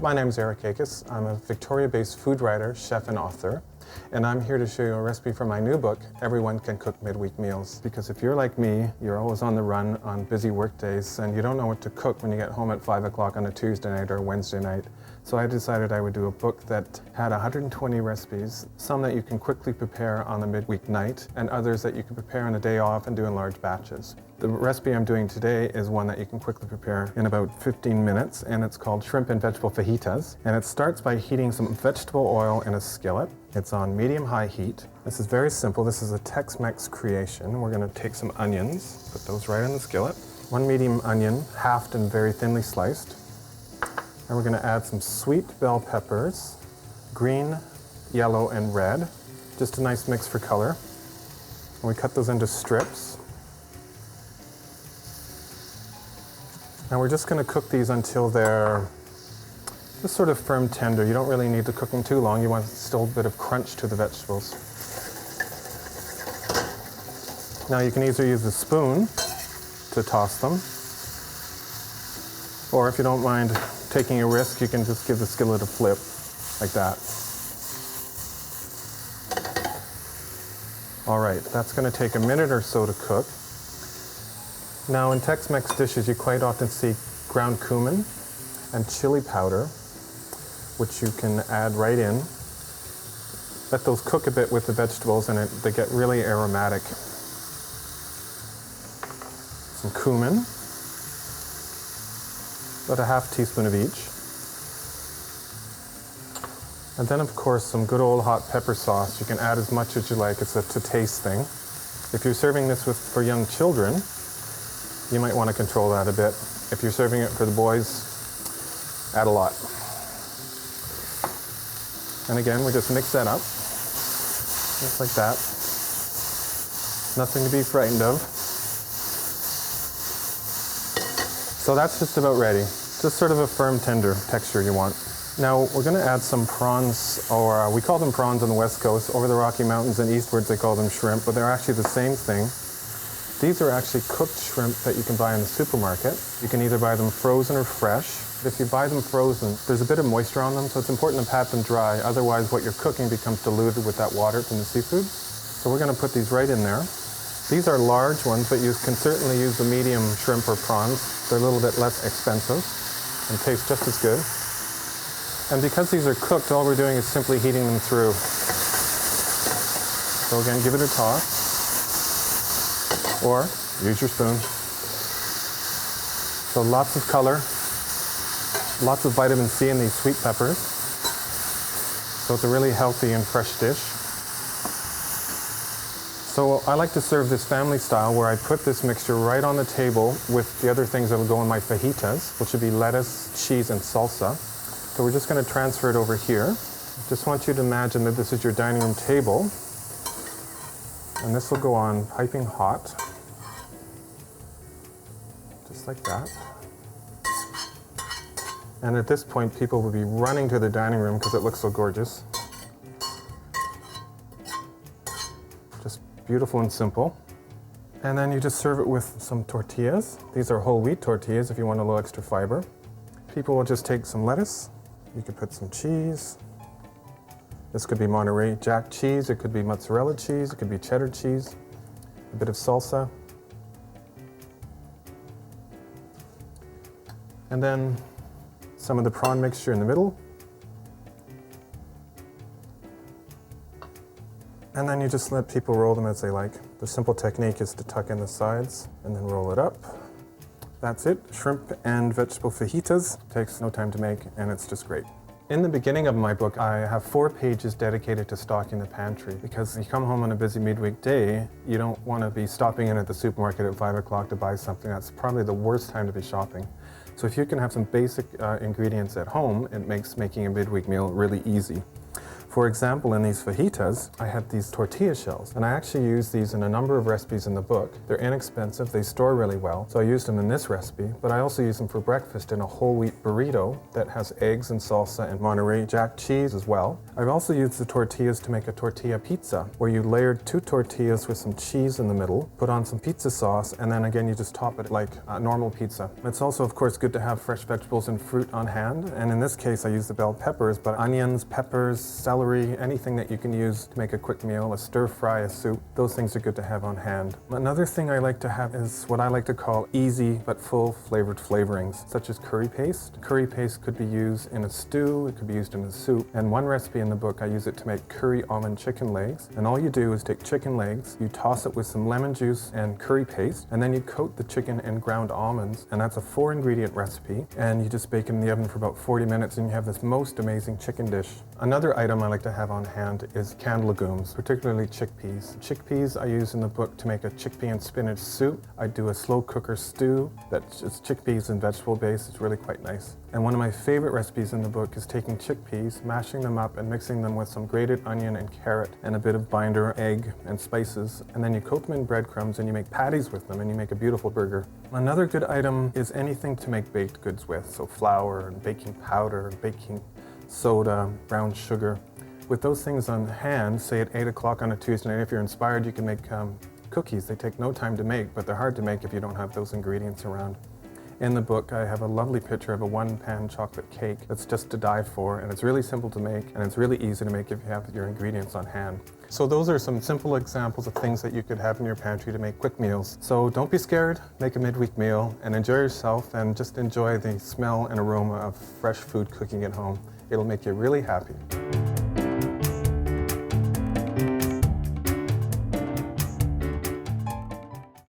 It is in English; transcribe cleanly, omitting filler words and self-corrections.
My name is Akis. I'm a Victoria-based food writer, chef, and author. And I'm here to show you a recipe from my new book, Everyone Can Cook Midweek Meals. Because if you're like me, you're always on the run on busy work days and you don't know what to cook when you get home at 5 o'clock on a Tuesday night or a Wednesday night. So I decided I would do a book that had 120 recipes, some that you can quickly prepare on the midweek night and others that you can prepare on a day off and do in large batches. The recipe I'm doing today is one that you can quickly prepare in about 15 minutes, and it's called shrimp and vegetable fajitas. And it starts by heating some vegetable oil in a skillet. It's on medium-high heat. This is very simple. This is a Tex-Mex creation. We're going to take some onions, put those right in the skillet. One medium onion, halved and very thinly sliced. And we're going to add some sweet bell peppers, green, yellow, and red. Just a nice mix for color. And we cut those into strips. And we're just going to cook these until they're just sort of firm tender. You don't really need to cook them too long. You want still a bit of crunch to the vegetables. Now you can either use a spoon to toss them, or if you don't mind taking a risk, you can just give the skillet a flip, like that. All right, that's going to take a minute or so to cook. Now in Tex-Mex dishes, you quite often see ground cumin and chili powder, which you can add right in. Let those cook a bit with the vegetables and they get really aromatic. Some cumin, about a half teaspoon of each. And then of course some good old hot pepper sauce. You can add as much as you like, it's a to-taste thing. If you're serving this for young children, you might want to control that a bit. If you're serving it for the boys, add a lot. And again, we just mix that up, just like that. Nothing to be frightened of. So that's just about ready. Just sort of a firm, tender texture you want. Now we're going to add some prawns, or we call them prawns on the West Coast. Over the Rocky Mountains and eastwards they call them shrimp, but they're actually the same thing. These are actually cooked shrimp that you can buy in the supermarket. You can either buy them frozen or fresh. If you buy them frozen, there's a bit of moisture on them, so it's important to pat them dry. Otherwise, what you're cooking becomes diluted with that water from the seafood. So we're going to put these right in there. These are large ones, but you can certainly use the medium shrimp or prawns. They're a little bit less expensive and taste just as good. And because these are cooked, all we're doing is simply heating them through. So again, give it a toss. Or use your spoon. So lots of color, lots of vitamin C in these sweet peppers. So it's a really healthy and fresh dish. So I like to serve this family style where I put this mixture right on the table with the other things that will go in my fajitas, which would be lettuce, cheese, and salsa. So we're just going to transfer it over here. Just want you to imagine that this is your dining room table. And this will go on piping hot. Just like that. And at this point, people will be running to the dining room because it looks so gorgeous. Just beautiful and simple. And then you just serve it with some tortillas. These are whole wheat tortillas if you want a little extra fiber. People will just take some lettuce. You could put some cheese. This could be Monterey Jack cheese, it could be mozzarella cheese, it could be cheddar cheese, a bit of salsa. And then some of the prawn mixture in the middle. And then you just let people roll them as they like. The simple technique is to tuck in the sides and then roll it up. That's it, shrimp and vegetable fajitas. Takes no time to make and it's just great. In the beginning of my book, I have 4 pages dedicated to stocking the pantry because you come home on a busy midweek day, you don't want to be stopping in at the supermarket at 5 o'clock to buy something. That's probably the worst time to be shopping. So if you can have some basic ingredients at home, it makes making a midweek meal really easy. For example, in these fajitas, I had these tortilla shells, and I actually use these in a number of recipes in the book. They're inexpensive, they store really well, so I used them in this recipe, but I also use them for breakfast in a whole wheat burrito that has eggs and salsa and Monterey Jack cheese as well. I've also used the tortillas to make a tortilla pizza, where you layered 2 tortillas with some cheese in the middle, put on some pizza sauce, and then again you just top it like a normal pizza. It's also, of course, good to have fresh vegetables and fruit on hand, and in this case I use the bell peppers, but onions, peppers, celery, anything that you can use to make a quick meal, a stir fry, a soup, those things are good to have on hand. Another thing I like to have is what I like to call easy but full flavored flavorings, such as curry paste. Curry paste could be used in a stew, it could be used in a soup, and one recipe in the book I use it to make curry almond chicken legs, and all you do is take chicken legs, you toss it with some lemon juice and curry paste, and then you coat the chicken in ground almonds, and that's a 4-ingredient recipe, and you just bake it in the oven for about 40 minutes and you have this most amazing chicken dish. Another item I like to have on hand is canned legumes, particularly chickpeas. Chickpeas I use in the book to make a chickpea and spinach soup. I do a slow cooker stew that's just chickpeas and vegetable based. It's really quite nice. And one of my favorite recipes in the book is taking chickpeas, mashing them up and mixing them with some grated onion and carrot and a bit of binder, egg, and spices. And then you coat them in breadcrumbs and you make patties with them and you make a beautiful burger. Another good item is anything to make baked goods with. So flour and baking powder, baking soda, brown sugar. With those things on hand, say at 8 o'clock on a Tuesday night, if you're inspired, you can make cookies. They take no time to make, but they're hard to make if you don't have those ingredients around. In the book, I have a lovely picture of a 1-pan chocolate cake that's just to die for, and it's really simple to make, and it's really easy to make if you have your ingredients on hand. So those are some simple examples of things that you could have in your pantry to make quick meals. So don't be scared, make a midweek meal, and enjoy yourself, and just enjoy the smell and aroma of fresh food cooking at home. It'll make you really happy.